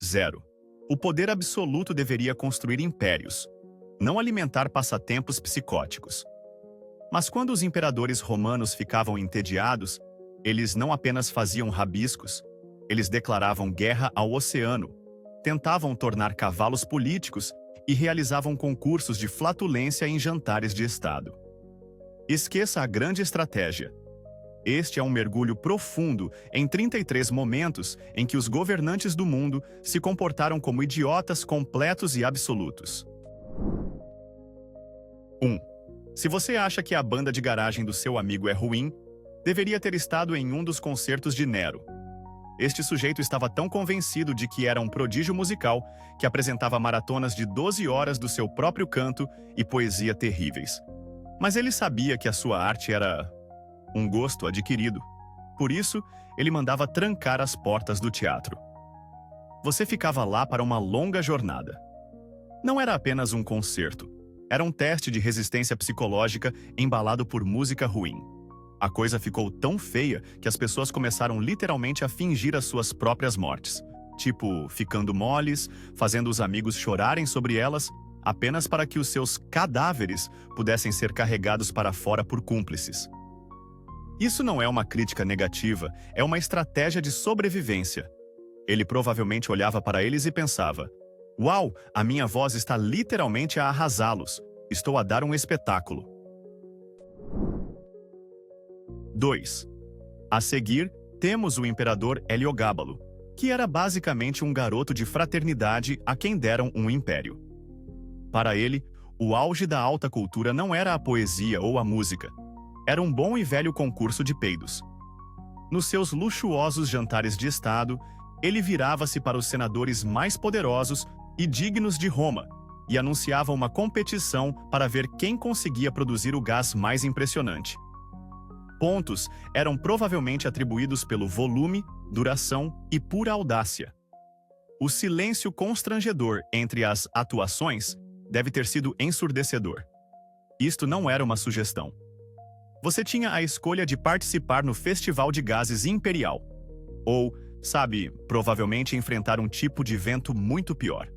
Zero. O poder absoluto deveria construir impérios, não alimentar passatempos psicóticos. Mas quando os imperadores romanos ficavam entediados, eles não apenas faziam rabiscos, eles declaravam guerra ao oceano, tentavam tornar cavalos políticos e realizavam concursos de flatulência em jantares de Estado. Esqueça a grande estratégia. Este é um mergulho profundo em 33 momentos em que os governantes do mundo se comportaram como idiotas completos e absolutos. 1. Se você acha que a banda de garagem do seu amigo é ruim, deveria ter estado em um dos concertos de Nero. Este sujeito estava tão convencido de que era um prodígio musical que apresentava maratonas de 12 horas do seu próprio canto e poesia terríveis. Mas ele sabia que a sua arte era um gosto adquirido. Por isso, ele mandava trancar as portas do teatro. Você ficava lá para uma longa jornada. Não era apenas um concerto. Era um teste de resistência psicológica embalado por música ruim. A coisa ficou tão feia que as pessoas começaram literalmente a fingir as suas próprias mortes. Tipo, ficando moles, fazendo os amigos chorarem sobre elas, apenas para que os seus cadáveres pudessem ser carregados para fora por cúmplices. Isso não é uma crítica negativa, é uma estratégia de sobrevivência. Ele provavelmente olhava para eles e pensava: "Uau, a minha voz está literalmente a arrasá-los. Estou a dar um espetáculo." 2. A seguir, temos o imperador Heliogábalo, que era basicamente um garoto de fraternidade a quem deram um império. Para ele, o auge da alta cultura não era a poesia ou a música. Era um bom e velho concurso de peidos. Nos seus luxuosos jantares de Estado, ele virava-se para os senadores mais poderosos e dignos de Roma e anunciava uma competição para ver quem conseguia produzir o gás mais impressionante. Pontos eram provavelmente atribuídos pelo volume, duração e pura audácia. O silêncio constrangedor entre as atuações deve ter sido ensurdecedor. Isto não era uma sugestão. Você tinha a escolha de participar no Festival de Gases Imperial. Ou, sabe, provavelmente enfrentar um tipo de vento muito pior.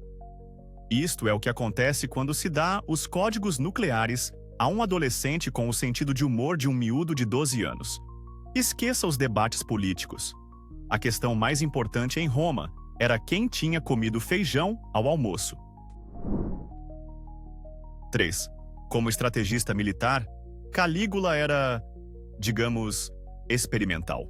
Isto é o que acontece quando se dá os códigos nucleares a um adolescente com o sentido de humor de um miúdo de 12 anos. Esqueça os debates políticos. A questão mais importante em Roma era quem tinha comido feijão ao almoço. 3. Como estrategista militar, Calígula era, digamos, experimental.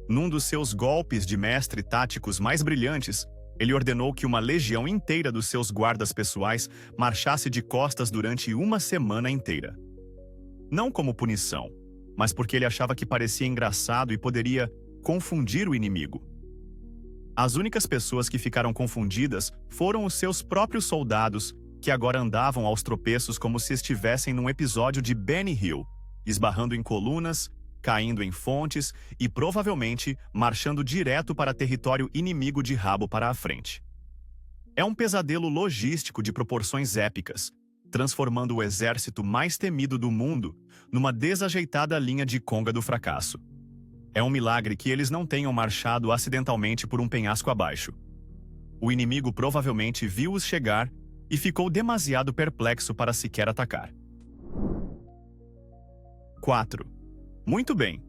Num dos seus golpes de mestre táticos mais brilhantes, ele ordenou que uma legião inteira dos seus guardas pessoais marchasse de costas durante uma semana inteira. Não como punição, mas porque ele achava que parecia engraçado e poderia confundir o inimigo. As únicas pessoas que ficaram confundidas foram os seus próprios soldados, que agora andavam aos tropeços como se estivessem num episódio de Benny Hill, esbarrando em colunas, caindo em fontes e provavelmente marchando direto para território inimigo de rabo para a frente. É um pesadelo logístico de proporções épicas, transformando o exército mais temido do mundo numa desajeitada linha de conga do fracasso. É um milagre que eles não tenham marchado acidentalmente por um penhasco abaixo. O inimigo provavelmente viu-os chegar e ficou demasiado perplexo para sequer atacar. 4. Muito bem,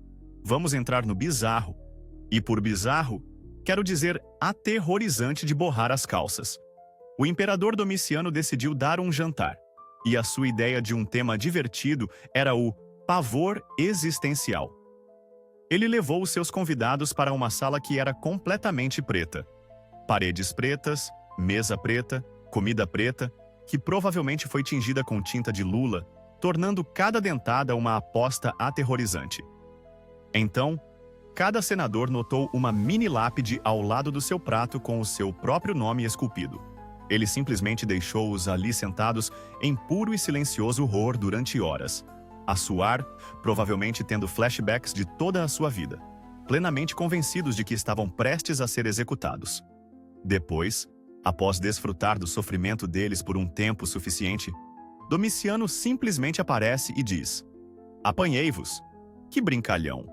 vamos entrar no bizarro. E por bizarro, quero dizer aterrorizante de borrar as calças. O imperador Domiciano decidiu dar um jantar, e a sua ideia de um tema divertido era o pavor existencial. Ele levou os seus convidados para uma sala que era completamente preta. Paredes pretas, mesa preta, comida preta, que provavelmente foi tingida com tinta de lula, tornando cada dentada uma aposta aterrorizante. Então, cada senador notou uma mini lápide ao lado do seu prato com o seu próprio nome esculpido. Ele simplesmente deixou-os ali sentados em puro e silencioso horror durante horas, a suar, provavelmente tendo flashbacks de toda a sua vida, plenamente convencidos de que estavam prestes a ser executados. Depois, após desfrutar do sofrimento deles por um tempo suficiente, Domiciano simplesmente aparece e diz: "Apanhei-vos. Que brincalhão.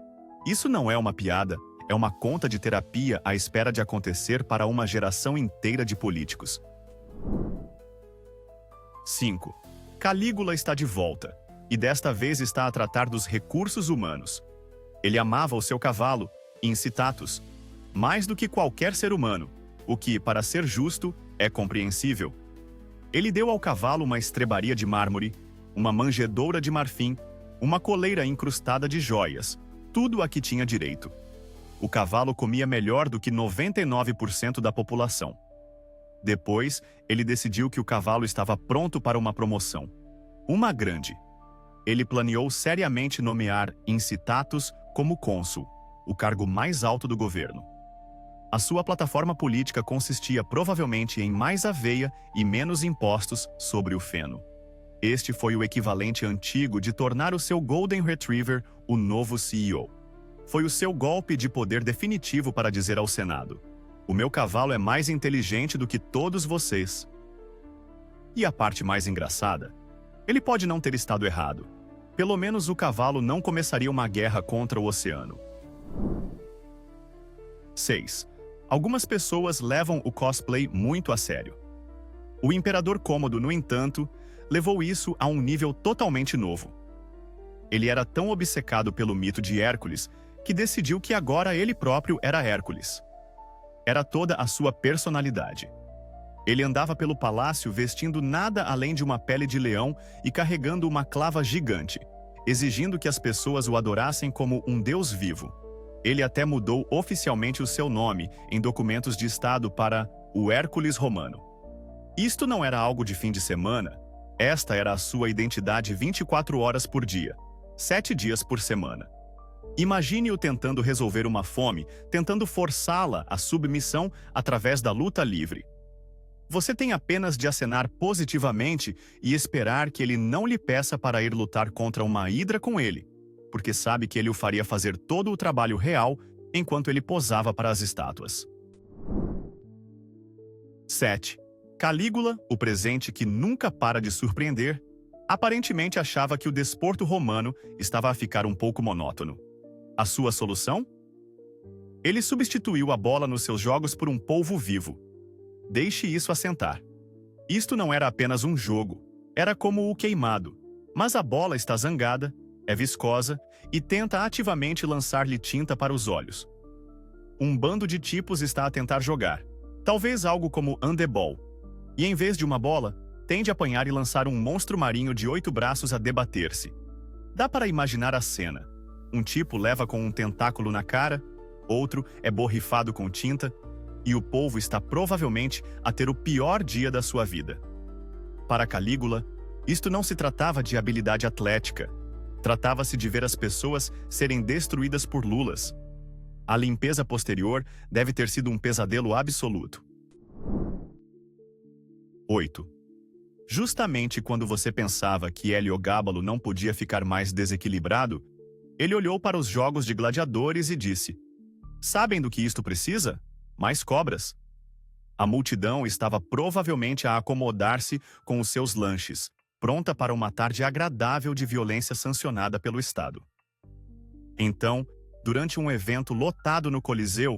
Isso não é uma piada, é uma conta de terapia à espera de acontecer para uma geração inteira de políticos. 5. Calígula está de volta, e desta vez está a tratar dos recursos humanos. Ele amava o seu cavalo, Incitatus, mais do que qualquer ser humano, o que, para ser justo, é compreensível. Ele deu ao cavalo uma estrebaria de mármore, uma manjedoura de marfim, uma coleira incrustada de joias, tudo a que tinha direito. O cavalo comia melhor do que 99% da população. Depois, ele decidiu que o cavalo estava pronto para uma promoção. Uma grande. Ele planeou seriamente nomear Incitatus como cônsul, o cargo mais alto do governo. A sua plataforma política consistia provavelmente em mais aveia e menos impostos sobre o feno. Este foi o equivalente antigo de tornar o seu Golden Retriever o novo CEO. Foi o seu golpe de poder definitivo para dizer ao Senado: "O meu cavalo é mais inteligente do que todos vocês." E a parte mais engraçada? Ele pode não ter estado errado. Pelo menos o cavalo não começaria uma guerra contra o oceano. 6. Algumas pessoas levam o cosplay muito a sério. O Imperador Cômodo, no entanto, levou isso a um nível totalmente novo. Ele era tão obcecado pelo mito de Hércules que decidiu que agora ele próprio era Hércules. Era toda a sua personalidade. Ele andava pelo palácio vestindo nada além de uma pele de leão e carregando uma clava gigante, exigindo que as pessoas o adorassem como um deus vivo. Ele até mudou oficialmente o seu nome em documentos de estado para o Hércules Romano. Isto não era algo de fim de semana, esta era a sua identidade 24 horas por dia, 7 dias por semana. Imagine-o tentando resolver uma fome, tentando forçá-la à submissão através da luta livre. Você tem apenas de acenar positivamente e esperar que ele não lhe peça para ir lutar contra uma hidra com ele, porque sabe que ele o faria fazer todo o trabalho real enquanto ele posava para as estátuas. 7. Calígula, o presente que nunca para de surpreender, aparentemente achava que o desporto romano estava a ficar um pouco monótono. A sua solução? Ele substituiu a bola nos seus jogos por um polvo vivo. Deixe isso assentar. Isto não era apenas um jogo, era como o queimado, mas a bola está zangada, é viscosa e tenta ativamente lançar-lhe tinta para os olhos. Um bando de tipos está a tentar jogar, talvez algo como handebol, e em vez de uma bola, tende a apanhar e lançar um monstro marinho de 8 braços a debater-se. Dá para imaginar a cena. Um tipo leva com um tentáculo na cara, outro é borrifado com tinta, e o polvo está provavelmente a ter o pior dia da sua vida. Para Calígula, isto não se tratava de habilidade atlética. Tratava-se de ver as pessoas serem destruídas por lulas. A limpeza posterior deve ter sido um pesadelo absoluto. 8. Justamente quando você pensava que Heliogábalo não podia ficar mais desequilibrado, ele olhou para os jogos de gladiadores e disse: "Sabem do que isto precisa? Mais cobras." A multidão estava provavelmente a acomodar-se com os seus lanches, pronta para uma tarde agradável de violência sancionada pelo Estado. Então, durante um evento lotado no Coliseu,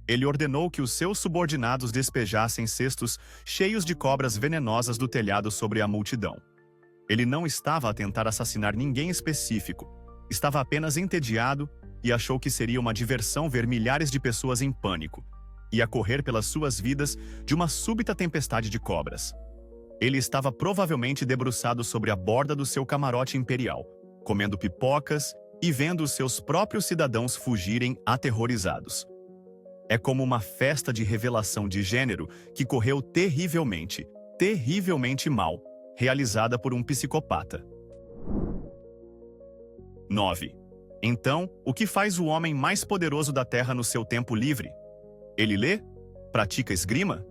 ele ordenou que os seus subordinados despejassem cestos cheios de cobras venenosas do telhado sobre a multidão. Ele não estava a tentar assassinar ninguém específico, estava apenas entediado e achou que seria uma diversão ver milhares de pessoas em pânico e a correr pelas suas vidas de uma súbita tempestade de cobras. Ele estava provavelmente debruçado sobre a borda do seu camarote imperial, comendo pipocas e vendo os seus próprios cidadãos fugirem aterrorizados. É como uma festa de revelação de gênero que correu terrivelmente, terrivelmente mal, realizada por um psicopata. 9. Então, o que faz o homem mais poderoso da Terra no seu tempo livre? Ele lê? Pratica esgrima?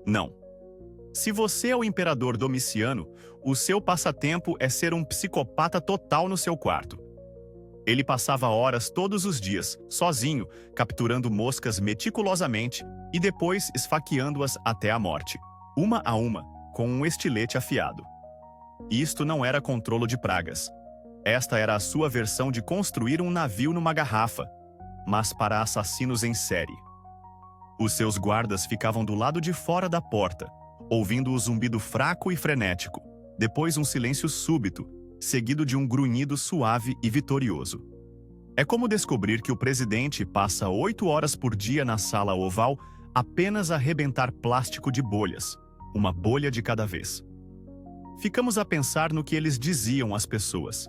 Não. Se você é o imperador Domiciano, o seu passatempo é ser um psicopata total no seu quarto. Ele passava horas todos os dias, sozinho, capturando moscas meticulosamente e depois esfaqueando-as até a morte, uma a uma, com um estilete afiado. Isto não era controlo de pragas. Esta era a sua versão de construir um navio numa garrafa. mas para assassinos em série. Os seus guardas ficavam do lado de fora da porta, ouvindo o zumbido fraco e frenético, depois um silêncio súbito, seguido de um grunhido suave e vitorioso. É como descobrir que o presidente passa 8 horas por dia na sala oval apenas a arrebentar plástico de bolhas, uma bolha de cada vez. Ficamos a pensar no que eles diziam às pessoas.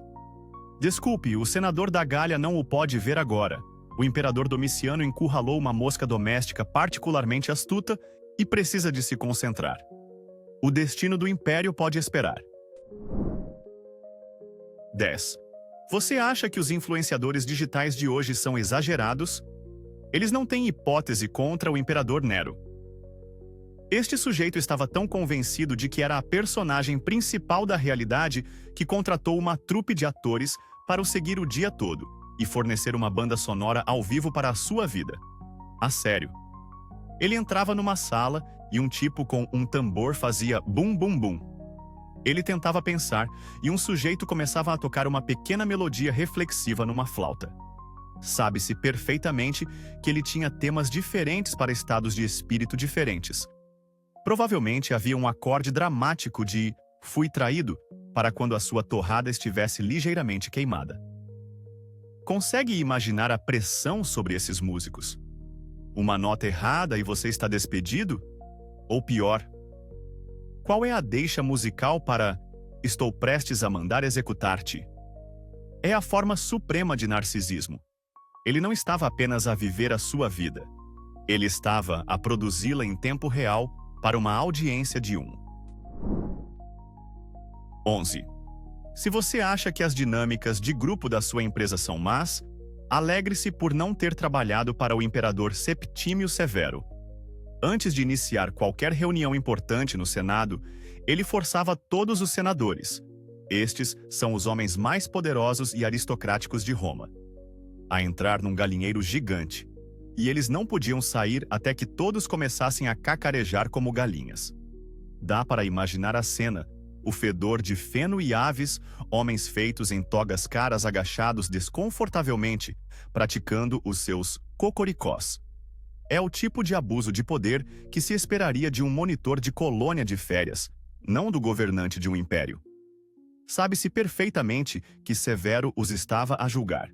Desculpe, o senador da Gália não o pode ver agora. O imperador Domiciano encurralou uma mosca doméstica particularmente astuta e precisa de se concentrar. O destino do império pode esperar. 10. Você acha que os influenciadores digitais de hoje são exagerados? Eles não têm hipótese contra o imperador Nero. Este sujeito estava tão convencido de que era a personagem principal da realidade que contratou uma trupe de atores para o seguir o dia todo e fornecer uma banda sonora ao vivo para a sua vida. A sério. Ele entrava numa sala e um tipo com um tambor fazia bum bum bum. Ele tentava pensar e um sujeito começava a tocar uma pequena melodia reflexiva numa flauta. Sabe-se perfeitamente que ele tinha temas diferentes para estados de espírito diferentes. Provavelmente havia um acorde dramático de "fui traído" para quando a sua torrada estivesse ligeiramente queimada. Consegue imaginar a pressão sobre esses músicos? Uma nota errada e você está despedido? Ou pior, qual é a deixa musical para "estou prestes a mandar executar-te"? É a forma suprema de narcisismo. Ele não estava apenas a viver a sua vida. Ele estava a produzi-la em tempo real para uma audiência de 11. Se você acha que as dinâmicas de grupo da sua empresa são más, alegre-se por não ter trabalhado para o imperador Septímio Severo. Antes de iniciar qualquer reunião importante no Senado, ele forçava todos os senadores. Estes são os homens mais poderosos e aristocráticos de Roma, a entrar num galinheiro gigante, e eles não podiam sair até que todos começassem a cacarejar como galinhas. Dá para imaginar a cena, o fedor de feno e aves, homens feitos em togas caras agachados desconfortavelmente, praticando os seus cocoricós. É o tipo de abuso de poder que se esperaria de um monitor de colônia de férias, não do governante de um império. Sabe-se perfeitamente que Severo os estava a julgar.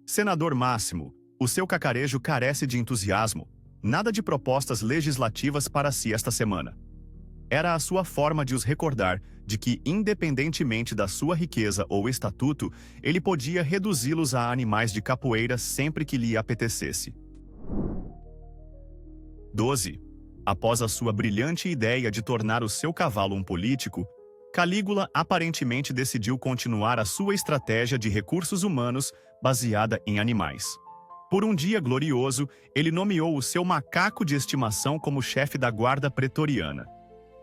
Senador Máximo, o seu cacarejo carece de entusiasmo, nada de propostas legislativas para si esta semana. Era a sua forma de os recordar de que, independentemente da sua riqueza ou estatuto, ele podia reduzi-los a animais de capoeira sempre que lhe apetecesse. 12. Após a sua brilhante ideia de tornar o seu cavalo um político, Calígula aparentemente decidiu continuar a sua estratégia de recursos humanos baseada em animais. Por um dia glorioso, ele nomeou o seu macaco de estimação como chefe da guarda pretoriana.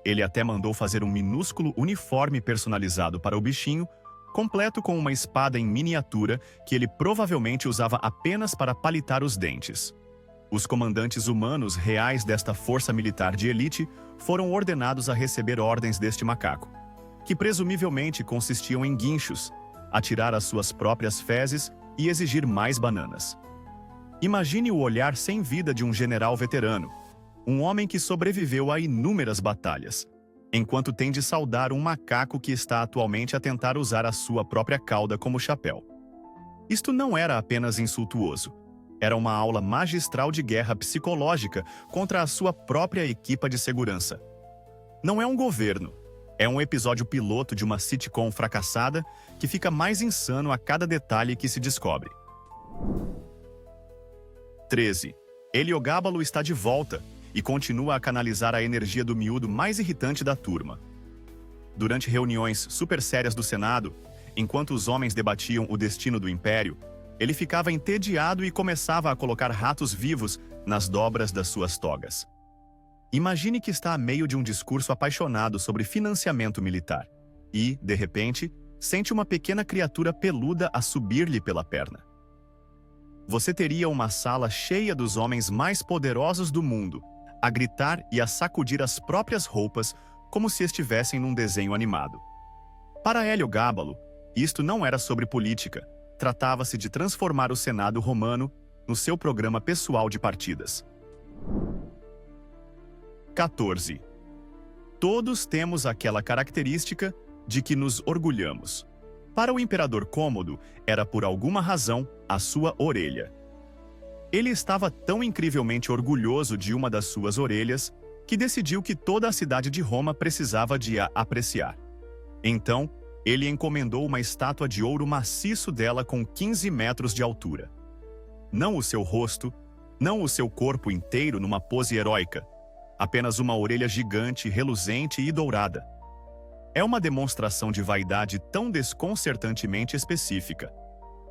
Ele até mandou fazer um minúsculo uniforme personalizado para o bichinho, completo com uma espada em miniatura que ele provavelmente usava apenas para palitar os dentes. Os comandantes humanos reais desta força militar de elite foram ordenados a receber ordens deste macaco, que presumivelmente consistiam em guinchos, atirar as suas próprias fezes e exigir mais bananas. Imagine o olhar sem vida de um general veterano, um homem que sobreviveu a inúmeras batalhas, enquanto tem de saudar um macaco que está atualmente a tentar usar a sua própria cauda como chapéu. Isto não era apenas insultuoso, era uma aula magistral de guerra psicológica contra a sua própria equipa de segurança. Não é um governo, é um episódio piloto de uma sitcom fracassada que fica mais insano a cada detalhe que se descobre. 13. Heliogábalo está de volta e continua a canalizar a energia do miúdo mais irritante da turma. Durante reuniões super sérias do Senado, enquanto os homens debatiam o destino do império, ele ficava entediado e começava a colocar ratos vivos nas dobras das suas togas. Imagine que está a meio de um discurso apaixonado sobre financiamento militar e, de repente, sente uma pequena criatura peluda a subir-lhe pela perna. Você teria uma sala cheia dos homens mais poderosos do mundo, a gritar e a sacudir as próprias roupas como se estivessem num desenho animado. Para Heliogábalo, isto não era sobre política, tratava-se de transformar o Senado romano no seu programa pessoal de partidas. 14. Todos temos aquela característica de que nos orgulhamos. Para o imperador Cômodo, era por alguma razão a sua orelha. Ele estava tão incrivelmente orgulhoso de uma das suas orelhas que decidiu que toda a cidade de Roma precisava de a apreciar. Então, ele encomendou uma estátua de ouro maciço dela com 15 metros de altura. Não o seu rosto, não o seu corpo inteiro numa pose heróica, apenas uma orelha gigante, reluzente e dourada. É uma demonstração de vaidade tão desconcertantemente específica.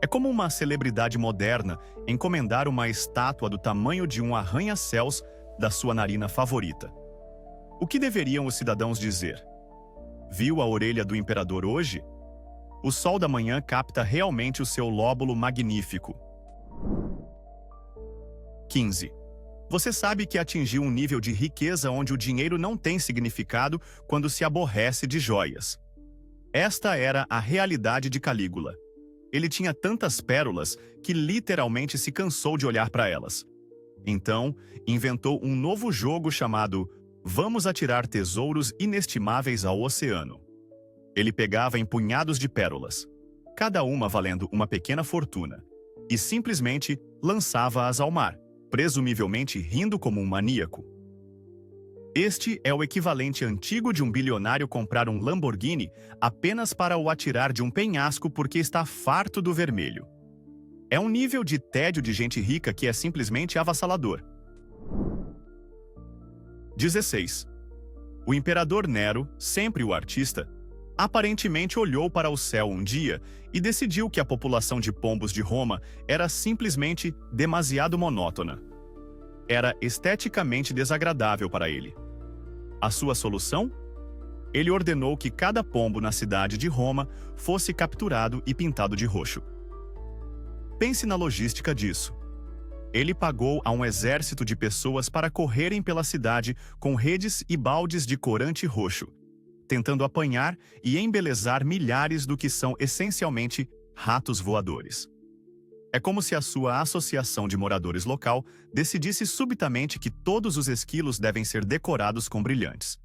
É como uma celebridade moderna encomendar uma estátua do tamanho de um arranha-céus da sua narina favorita. O que deveriam os cidadãos dizer? Viu a orelha do imperador hoje? O sol da manhã capta realmente o seu lóbulo magnífico. 15. Você sabe que atingiu um nível de riqueza onde o dinheiro não tem significado quando se aborrece de joias. Esta era a realidade de Calígula. Ele tinha tantas pérolas que literalmente se cansou de olhar para elas. Então, inventou um novo jogo chamado Vamos atirar tesouros inestimáveis ao oceano. Ele pegava em punhados de pérolas, cada uma valendo uma pequena fortuna, e simplesmente lançava-as ao mar, presumivelmente rindo como um maníaco. Este é o equivalente antigo de um bilionário comprar um Lamborghini apenas para o atirar de um penhasco porque está farto do vermelho. É um nível de tédio de gente rica que é simplesmente avassalador. 16. O imperador Nero, sempre o artista, aparentemente olhou para o céu um dia e decidiu que a população de pombos de Roma era simplesmente demasiado monótona. Era esteticamente desagradável para ele. A sua solução? Ele ordenou que cada pombo na cidade de Roma fosse capturado e pintado de roxo. Pense na logística disso. Ele pagou a um exército de pessoas para correrem pela cidade com redes e baldes de corante roxo, tentando apanhar e embelezar milhares do que são essencialmente ratos voadores. É como se a sua associação de moradores local decidisse subitamente que todos os esquilos devem ser decorados com brilhantes.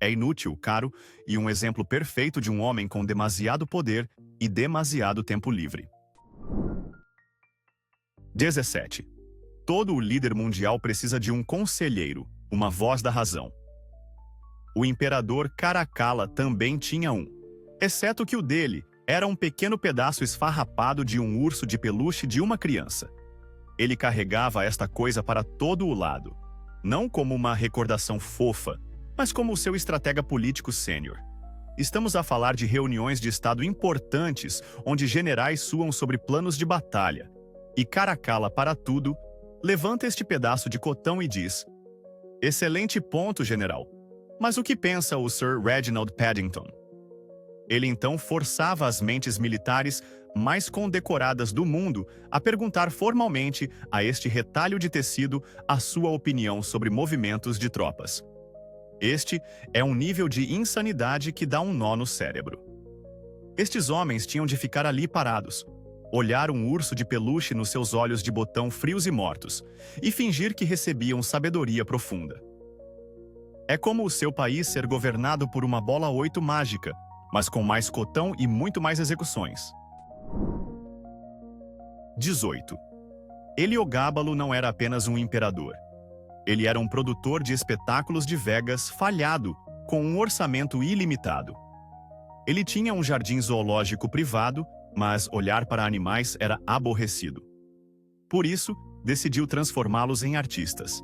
É inútil, caro, e um exemplo perfeito de um homem com demasiado poder e demasiado tempo livre. 17. Todo o líder mundial precisa de um conselheiro, uma voz da razão. O imperador Caracalla também tinha um, exceto que o dele era um pequeno pedaço esfarrapado de um urso de peluche de uma criança. Ele carregava esta coisa para todo o lado, não como uma recordação fofa, mas como o seu estratega político sênior. Estamos a falar de reuniões de Estado importantes, onde generais suam sobre planos de batalha, e Caracalla, para tudo, levanta este pedaço de cotão e diz: "Excelente ponto, general. Mas o que pensa o Sir Reginald Paddington?" Ele então forçava as mentes militares mais condecoradas do mundo a perguntar formalmente a este retalho de tecido a sua opinião sobre movimentos de tropas. Este é um nível de insanidade que dá um nó no cérebro. Estes homens tinham de ficar ali parados, olhar um urso de peluche nos seus olhos de botão frios e mortos, e fingir que recebiam sabedoria profunda. É como o seu país ser governado por uma bola 8 mágica, mas com mais cotão e muito mais execuções. 18. Heliogábalo não era apenas um imperador. Ele era um produtor de espetáculos de Vegas falhado, com um orçamento ilimitado. Ele tinha um jardim zoológico privado, mas olhar para animais era aborrecido. Por isso, decidiu transformá-los em artistas.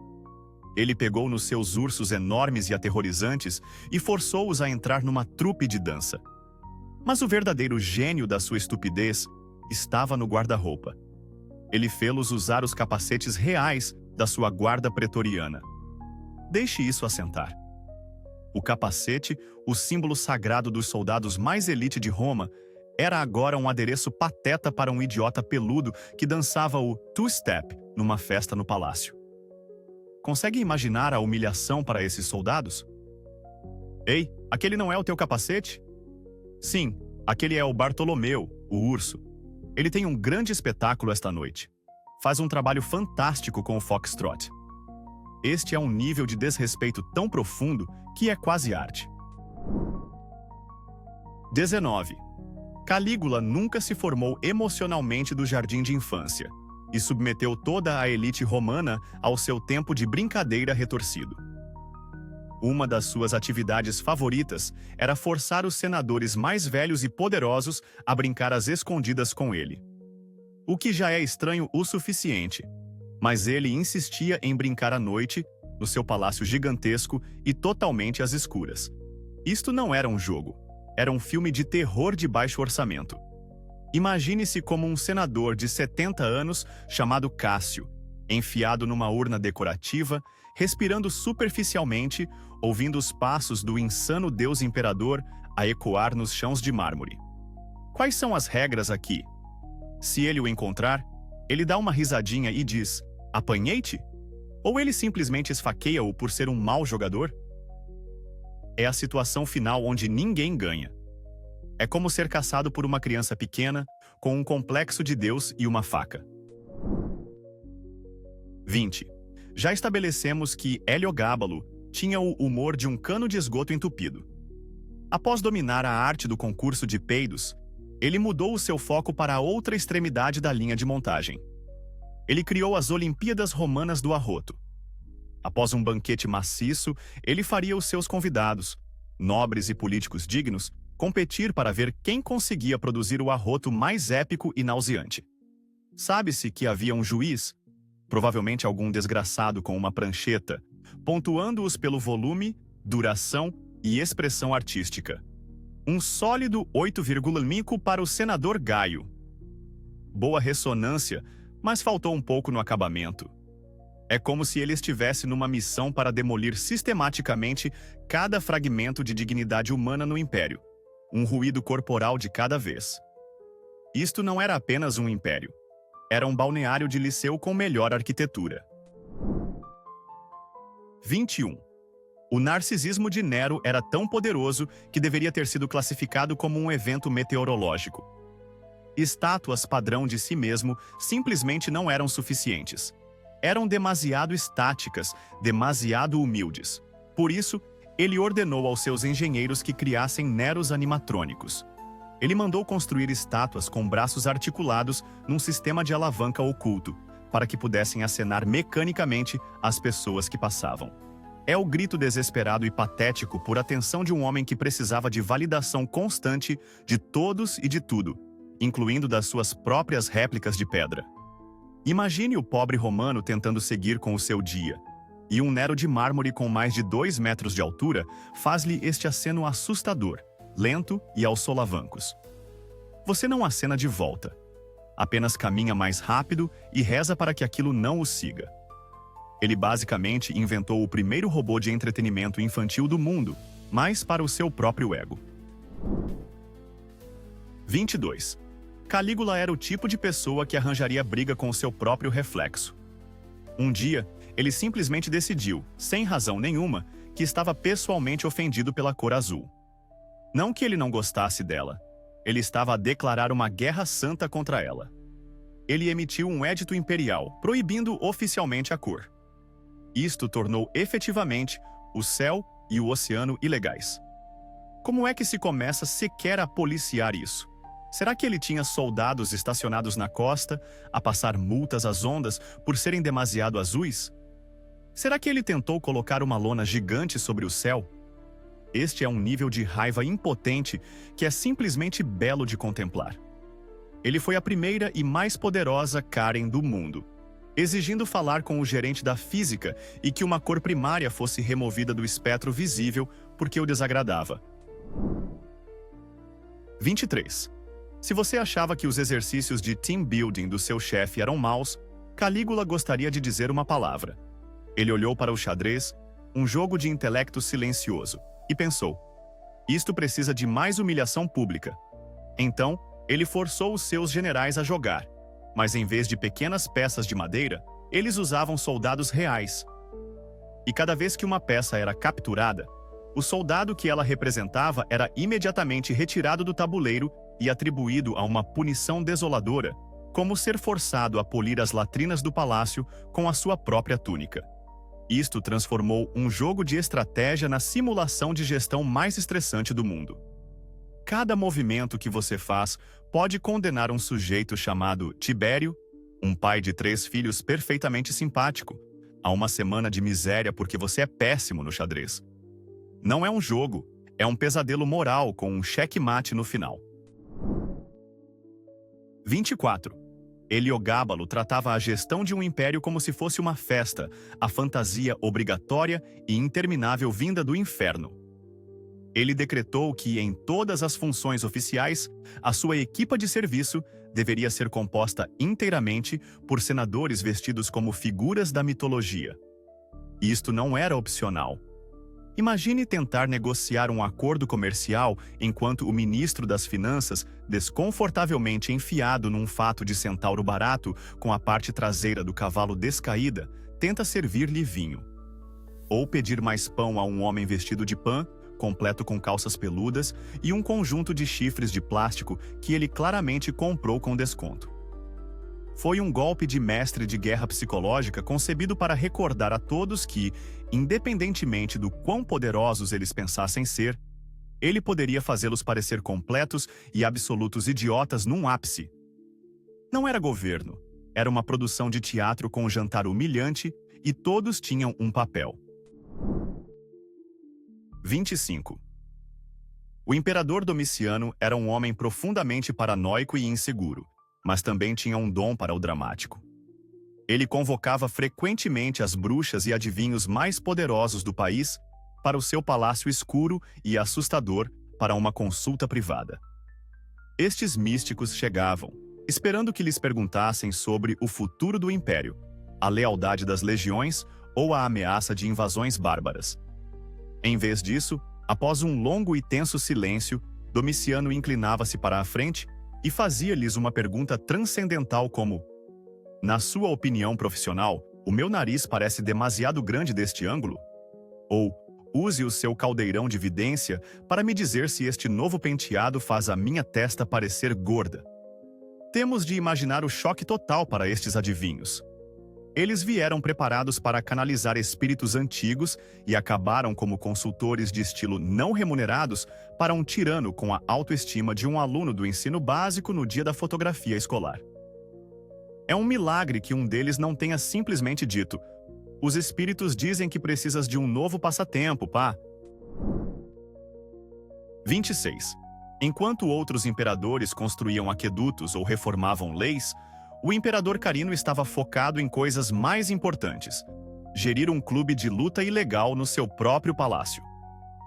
Ele pegou nos seus ursos enormes e aterrorizantes e forçou-os a entrar numa trupe de dança. Mas o verdadeiro gênio da sua estupidez estava no guarda-roupa. Ele fê-los usar os capacetes reais da sua guarda pretoriana. Deixe isso assentar. O capacete, o símbolo sagrado dos soldados mais elite de Roma, era agora um adereço pateta para um idiota peludo que dançava o two-step numa festa no palácio. Consegue imaginar a humilhação para esses soldados? Ei, aquele não é o teu capacete? Sim, aquele é o Bartolomeu, o urso. Ele tem um grande espetáculo esta noite. faz um trabalho fantástico com o foxtrot. Este é um nível de desrespeito tão profundo que é quase arte. 19. Calígula nunca se formou emocionalmente do jardim de infância e submeteu toda a elite romana ao seu tempo de brincadeira retorcido. Uma das suas atividades favoritas era forçar os senadores mais velhos e poderosos a brincar às escondidas com ele. O que já é estranho o suficiente, mas ele insistia em brincar à noite, no seu palácio gigantesco e totalmente às escuras. Isto não era um jogo, era um filme de terror de baixo orçamento. Imagine-se como um senador de 70 anos chamado Cássio, enfiado numa urna decorativa, respirando superficialmente, ouvindo os passos do insano deus imperador a ecoar nos chãos de mármore. Quais são as regras aqui? Se ele o encontrar, ele dá uma risadinha e diz: "Apanhei-te?" Ou ele simplesmente esfaqueia-o por ser um mau jogador? É a situação final onde ninguém ganha. É como ser caçado por uma criança pequena, com um complexo de Deus e uma faca. 20. Já estabelecemos que Heliogábalo tinha o humor de um cano de esgoto entupido. Após dominar a arte do concurso de peidos, ele mudou o seu foco para a outra extremidade da linha de montagem. Ele criou as Olimpíadas Romanas do Arroto. Após um banquete maciço, ele faria os seus convidados, nobres e políticos dignos, competir para ver quem conseguia produzir o arroto mais épico e nauseante. Sabe-se que havia um juiz, provavelmente algum desgraçado com uma prancheta, pontuando-os pelo volume, duração e expressão artística. Um sólido 8,5 para o senador Gaio. Boa ressonância, mas faltou um pouco no acabamento. É como se ele estivesse numa missão para demolir sistematicamente cada fragmento de dignidade humana no Império. Um ruído corporal de cada vez. Isto não era apenas um império. Era um balneário de Liceu com melhor arquitetura. 21. O narcisismo de Nero era tão poderoso que deveria ter sido classificado como um evento meteorológico. Estátuas padrão de si mesmo simplesmente não eram suficientes. Eram demasiado estáticas, demasiado humildes. Por isso, ele ordenou aos seus engenheiros que criassem Neros animatrônicos. Ele mandou construir estátuas com braços articulados num sistema de alavanca oculto, para que pudessem acenar mecanicamente às pessoas que passavam. É o grito desesperado e patético por atenção de um homem que precisava de validação constante de todos e de tudo, incluindo das suas próprias réplicas de pedra. Imagine o pobre romano tentando seguir com o seu dia, e um Nero de mármore com mais de 2 metros de altura faz-lhe este aceno assustador, lento e aos solavancos. Você não acena de volta. Apenas caminha mais rápido e reza para que aquilo não o siga. Ele basicamente inventou o primeiro robô de entretenimento infantil do mundo, mas para o seu próprio ego. 22. Calígula era o tipo de pessoa que arranjaria briga com o seu próprio reflexo. Um dia, ele simplesmente decidiu, sem razão nenhuma, que estava pessoalmente ofendido pela cor azul. Não que ele não gostasse dela. Ele estava a declarar uma guerra santa contra ela. Ele emitiu um édito imperial, proibindo oficialmente a cor. Isto tornou efetivamente o céu e o oceano ilegais. Como é que se começa sequer a policiar isso? Será que ele tinha soldados estacionados na costa a passar multas às ondas por serem demasiado azuis? Será que ele tentou colocar uma lona gigante sobre o céu? Este é um nível de raiva impotente que é simplesmente belo de contemplar. Ele foi a primeira e mais poderosa Karen do mundo, exigindo falar com o gerente da física e que uma cor primária fosse removida do espectro visível porque o desagradava. 23. Se você achava que os exercícios de team building do seu chefe eram maus, Calígula gostaria de dizer uma palavra. Ele olhou para o xadrez, um jogo de intelecto silencioso, e pensou: isto precisa de mais humilhação pública. Então, ele forçou os seus generais a jogar, mas em vez de pequenas peças de madeira, eles usavam soldados reais. E cada vez que uma peça era capturada, o soldado que ela representava era imediatamente retirado do tabuleiro e atribuído a uma punição desoladora, como ser forçado a polir as latrinas do palácio com a sua própria túnica. Isto transformou um jogo de estratégia na simulação de gestão mais estressante do mundo. Cada movimento que você faz pode condenar um sujeito chamado Tibério, um pai de 3 filhos perfeitamente simpático, a uma semana de miséria porque você é péssimo no xadrez. Não é um jogo, é um pesadelo moral com um checkmate no final. 24. Heliogábalo tratava a gestão de um império como se fosse uma festa, a fantasia obrigatória e interminável vinda do inferno. Ele decretou que, em todas as funções oficiais, a sua equipa de serviço deveria ser composta inteiramente por senadores vestidos como figuras da mitologia. Isto não era opcional. Imagine tentar negociar um acordo comercial enquanto o ministro das Finanças, desconfortavelmente enfiado num fato de centauro barato com a parte traseira do cavalo descaída, tenta servir-lhe vinho. Ou pedir mais pão a um homem vestido de pã, completo com calças peludas e um conjunto de chifres de plástico que ele claramente comprou com desconto. Foi um golpe de mestre de guerra psicológica concebido para recordar a todos que, independentemente do quão poderosos eles pensassem ser, ele poderia fazê-los parecer completos e absolutos idiotas num ápice. Não era governo, era uma produção de teatro com um jantar humilhante e todos tinham um papel. 25. O imperador Domiciano era um homem profundamente paranoico e inseguro, mas também tinha um dom para o dramático. Ele convocava frequentemente as bruxas e adivinhos mais poderosos do país para o seu palácio escuro e assustador para uma consulta privada. Estes místicos chegavam, esperando que lhes perguntassem sobre o futuro do império, a lealdade das legiões ou a ameaça de invasões bárbaras. Em vez disso, após um longo e tenso silêncio, Domiciano inclinava-se para a frente e fazia-lhes uma pergunta transcendental como: na sua opinião profissional, o meu nariz parece demasiado grande deste ângulo? Ou, use o seu caldeirão de vidência para me dizer se este novo penteado faz a minha testa parecer gorda. Temos de imaginar o choque total para estes adivinhos. Eles vieram preparados para canalizar espíritos antigos e acabaram como consultores de estilo não remunerados para um tirano com a autoestima de um aluno do ensino básico no dia da fotografia escolar. É um milagre que um deles não tenha simplesmente dito: os espíritos dizem que precisas de um novo passatempo, pá. 26. Enquanto outros imperadores construíam aquedutos ou reformavam leis, o imperador Carino estava focado em coisas mais importantes: gerir um clube de luta ilegal no seu próprio palácio.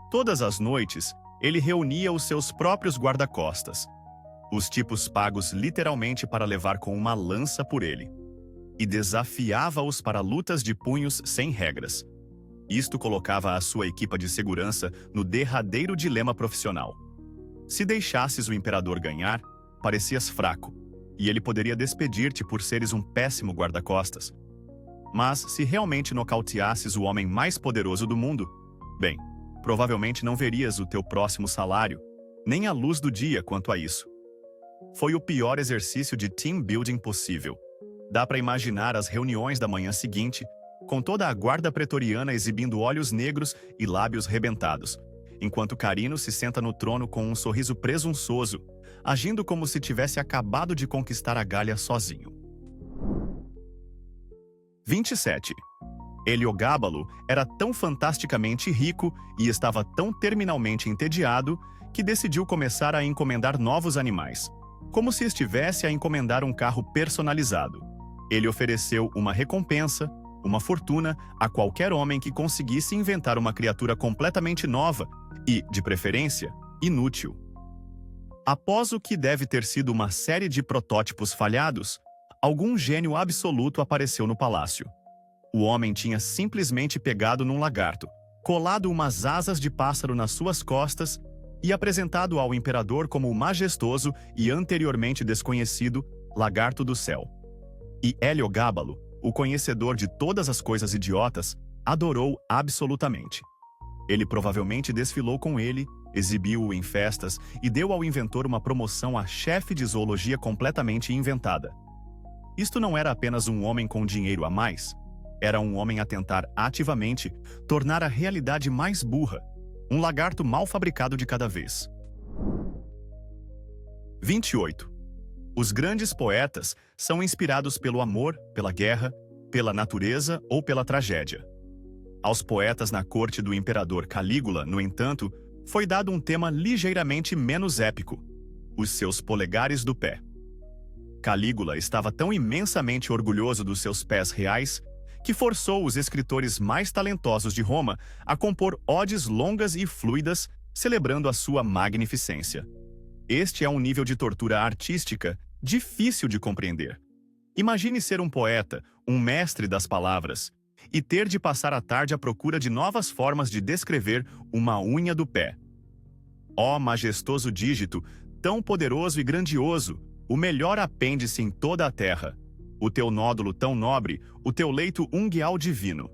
Todas as noites, ele reunia os seus próprios guarda-costas, os tipos pagos literalmente para levar com uma lança por ele, e desafiava-os para lutas de punhos sem regras. Isto colocava a sua equipa de segurança no derradeiro dilema profissional. Se deixasses o imperador ganhar, parecias fraco, e ele poderia despedir-te por seres um péssimo guarda-costas. Mas se realmente nocauteasses o homem mais poderoso do mundo, bem, provavelmente não verias o teu próximo salário, nem a luz do dia quanto a isso. Foi o pior exercício de team building possível. Dá para imaginar as reuniões da manhã seguinte, com toda a guarda pretoriana exibindo olhos negros e lábios rebentados, enquanto Carino se senta no trono com um sorriso presunçoso, agindo como se tivesse acabado de conquistar a Gália sozinho. 27. Heliogábalo era tão fantasticamente rico e estava tão terminalmente entediado que decidiu começar a encomendar novos animais, como se estivesse a encomendar um carro personalizado. Ele ofereceu uma recompensa, uma fortuna, a qualquer homem que conseguisse inventar uma criatura completamente nova e, de preferência, inútil. Após o que deve ter sido uma série de protótipos falhados, algum gênio absoluto apareceu no palácio. O homem tinha simplesmente pegado num lagarto, colado umas asas de pássaro nas suas costas e apresentado ao imperador como o majestoso e anteriormente desconhecido Lagarto do Céu. E Heliogábalo, o conhecedor de todas as coisas idiotas, adorou absolutamente. Ele provavelmente desfilou com ele, exibiu-o em festas e deu ao inventor uma promoção a chefe de zoologia completamente inventada. Isto não era apenas um homem com dinheiro a mais. Era um homem a tentar ativamente tornar a realidade mais burra, um lagarto mal fabricado de cada vez. 28. Os grandes poetas são inspirados pelo amor, pela guerra, pela natureza ou pela tragédia. Aos poetas na corte do imperador Calígula, no entanto, foi dado um tema ligeiramente menos épico: os seus polegares do pé. Calígula estava tão imensamente orgulhoso dos seus pés reais que forçou os escritores mais talentosos de Roma a compor odes longas e fluidas celebrando a sua magnificência. Este é um nível de tortura artística difícil de compreender. Imagine ser um poeta, um mestre das palavras, e ter de passar a tarde à procura de novas formas de descrever uma unha do pé. Ó majestoso dígito, tão poderoso e grandioso, o melhor apêndice em toda a terra, o teu nódulo tão nobre, o teu leito unguial divino.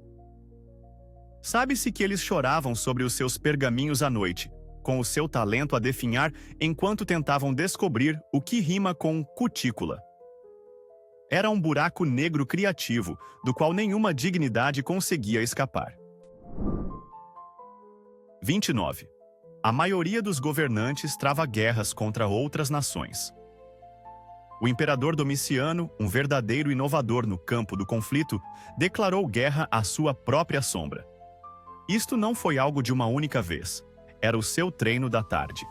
Sabe-se que eles choravam sobre os seus pergaminhos à noite, com o seu talento a definhar enquanto tentavam descobrir o que rima com cutícula. Era um buraco negro criativo, do qual nenhuma dignidade conseguia escapar. 29. A maioria dos governantes trava guerras contra outras nações. O imperador Domiciano, um verdadeiro inovador no campo do conflito, declarou guerra à sua própria sombra. Isto não foi algo de uma única vez. Era o seu treino da tarde.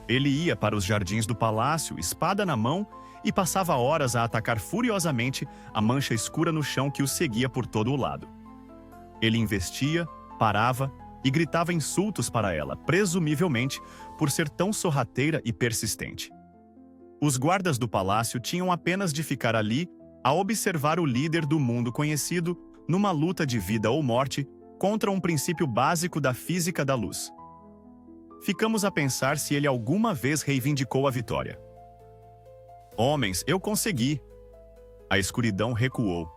Ele ia para os jardins do palácio, espada na mão, e passava horas a atacar furiosamente a mancha escura no chão que o seguia por todo o lado. Ele investia, parava e gritava insultos para ela, presumivelmente por ser tão sorrateira e persistente. Os guardas do palácio tinham apenas de ficar ali a observar o líder do mundo conhecido numa luta de vida ou morte contra um princípio básico da física da luz. Ficamos a pensar se ele alguma vez reivindicou a vitória. Homens, eu consegui! A escuridão recuou.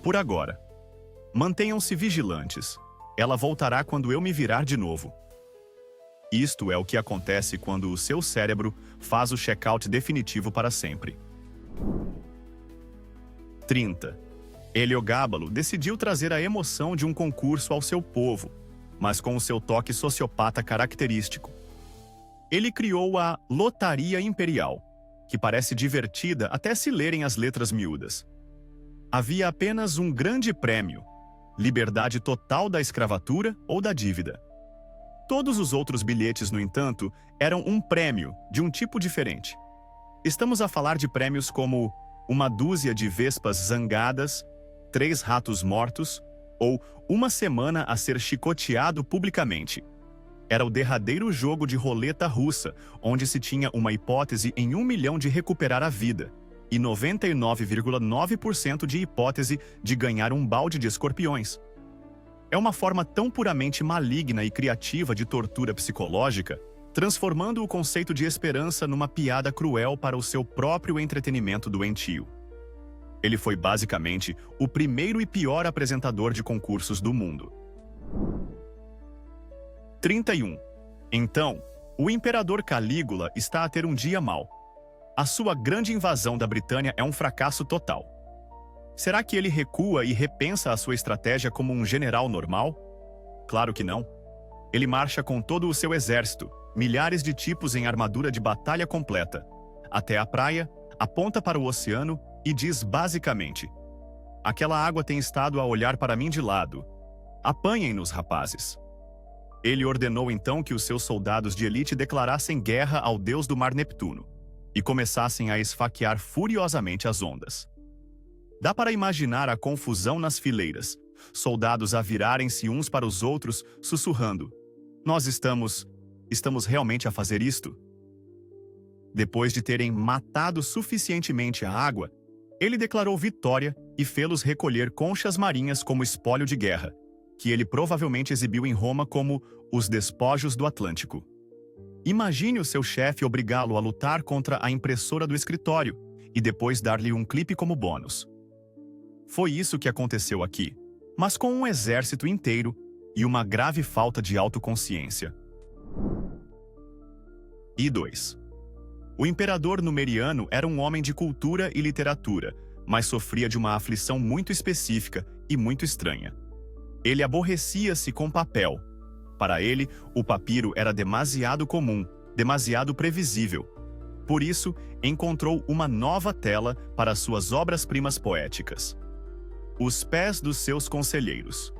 Por agora. Mantenham-se vigilantes. Ela voltará quando eu me virar de novo. Isto é o que acontece quando o seu cérebro faz o check-out definitivo para sempre. 30. Heliogábalo decidiu trazer a emoção de um concurso ao seu povo, mas com o seu toque sociopata característico. Ele criou a Lotaria Imperial, que parece divertida até se lerem as letras miúdas. Havia apenas um grande prêmio: liberdade total da escravatura ou da dívida. Todos os outros bilhetes, no entanto, eram um prêmio de um tipo diferente. Estamos a falar de prêmios como uma dúzia de vespas zangadas, 3 ratos mortos ou uma semana a ser chicoteado publicamente. Era o derradeiro jogo de roleta russa, onde se tinha uma hipótese em 1 milhão de recuperar a vida e 99,9% de hipótese de ganhar um balde de escorpiões. É uma forma tão puramente maligna e criativa de tortura psicológica, transformando o conceito de esperança numa piada cruel para o seu próprio entretenimento doentio. Ele foi basicamente o primeiro e pior apresentador de concursos do mundo. 31. Então, o imperador Calígula está a ter um dia mau. A sua grande invasão da Britânia é um fracasso total. Será que ele recua e repensa a sua estratégia como um general normal? Claro que não. Ele marcha com todo o seu exército, milhares de tipos em armadura de batalha completa, até a praia, aponta para o oceano e diz basicamente: aquela água tem estado a olhar para mim de lado. Apanhem-nos, rapazes. Ele ordenou então que os seus soldados de elite declarassem guerra ao deus do mar Neptuno e começassem a esfaquear furiosamente as ondas. Dá para imaginar a confusão nas fileiras, soldados a virarem-se uns para os outros, sussurrando: nós estamos realmente a fazer isto? Depois de terem matado suficientemente a água, ele declarou vitória e fê-los recolher conchas marinhas como espólio de guerra, que ele provavelmente exibiu em Roma como os despojos do Atlântico. Imagine o seu chefe obrigá-lo a lutar contra a impressora do escritório e depois dar-lhe um clipe como bônus. Foi isso que aconteceu aqui, mas com um exército inteiro e uma grave falta de autoconsciência. E 2. O imperador Numeriano era um homem de cultura e literatura, mas sofria de uma aflição muito específica e muito estranha. Ele aborrecia-se com papel. Para ele, o papiro era demasiado comum, demasiado previsível. Por isso, encontrou uma nova tela para suas obras-primas poéticas: os pés dos seus conselheiros.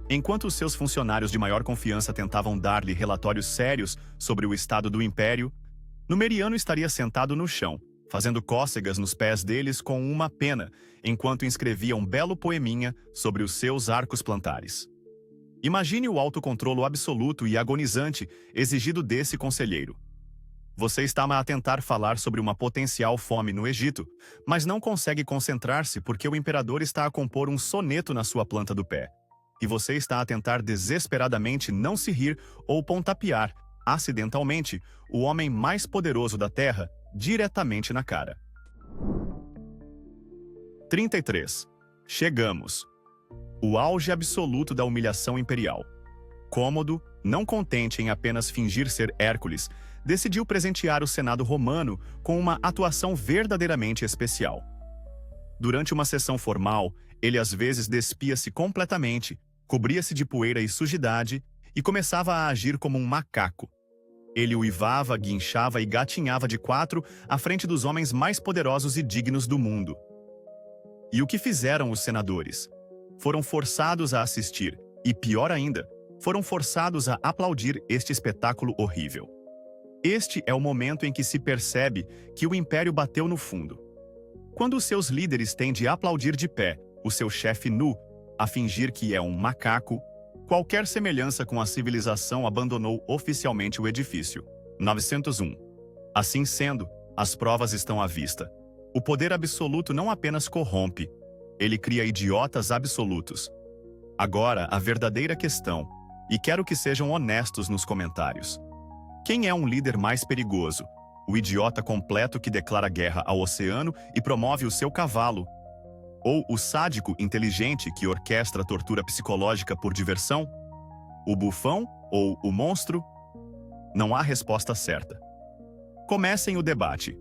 Enquanto os seus funcionários de maior confiança tentavam dar-lhe relatórios sérios sobre o estado do império, Numeriano estaria sentado no chão, fazendo cócegas nos pés deles com uma pena, enquanto escrevia um belo poeminha sobre os seus arcos plantares. Imagine o autocontrolo absoluto e agonizante exigido desse conselheiro. Você está a tentar falar sobre uma potencial fome no Egito, mas não consegue concentrar-se porque o imperador está a compor um soneto na sua planta do pé. E você está a tentar desesperadamente não se rir ou pontapear, acidentalmente, o homem mais poderoso da Terra diretamente na cara. 33. Chegamos. O auge absoluto da humilhação imperial. Cômodo, não contente em apenas fingir ser Hércules, decidiu presentear o Senado romano com uma atuação verdadeiramente especial. Durante uma sessão formal, ele às vezes despia-se completamente, cobria-se de poeira e sujidade e começava a agir como um macaco. Ele uivava, guinchava e gatinhava de quatro à frente dos homens mais poderosos e dignos do mundo. E o que fizeram os senadores? Foram forçados a assistir, e pior ainda, foram forçados a aplaudir este espetáculo horrível. Este é o momento em que se percebe que o império bateu no fundo. Quando os seus líderes têm de aplaudir de pé o seu chefe nu, a fingir que é um macaco, qualquer semelhança com a civilização abandonou oficialmente o edifício. 901. Assim sendo, as provas estão à vista. O poder absoluto não apenas corrompe, ele cria idiotas absolutos. Agora, a verdadeira questão, e quero que sejam honestos nos comentários. Quem é um líder mais perigoso? O idiota completo que declara guerra ao oceano e promove o seu cavalo? Ou o sádico inteligente que orquestra a tortura psicológica por diversão? O bufão ou o monstro? Não há resposta certa. Comecem o debate.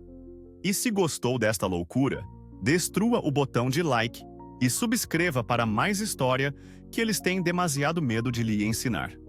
E se gostou desta loucura, destrua o botão de like e subscreva para mais história que eles têm demasiado medo de lhe ensinar.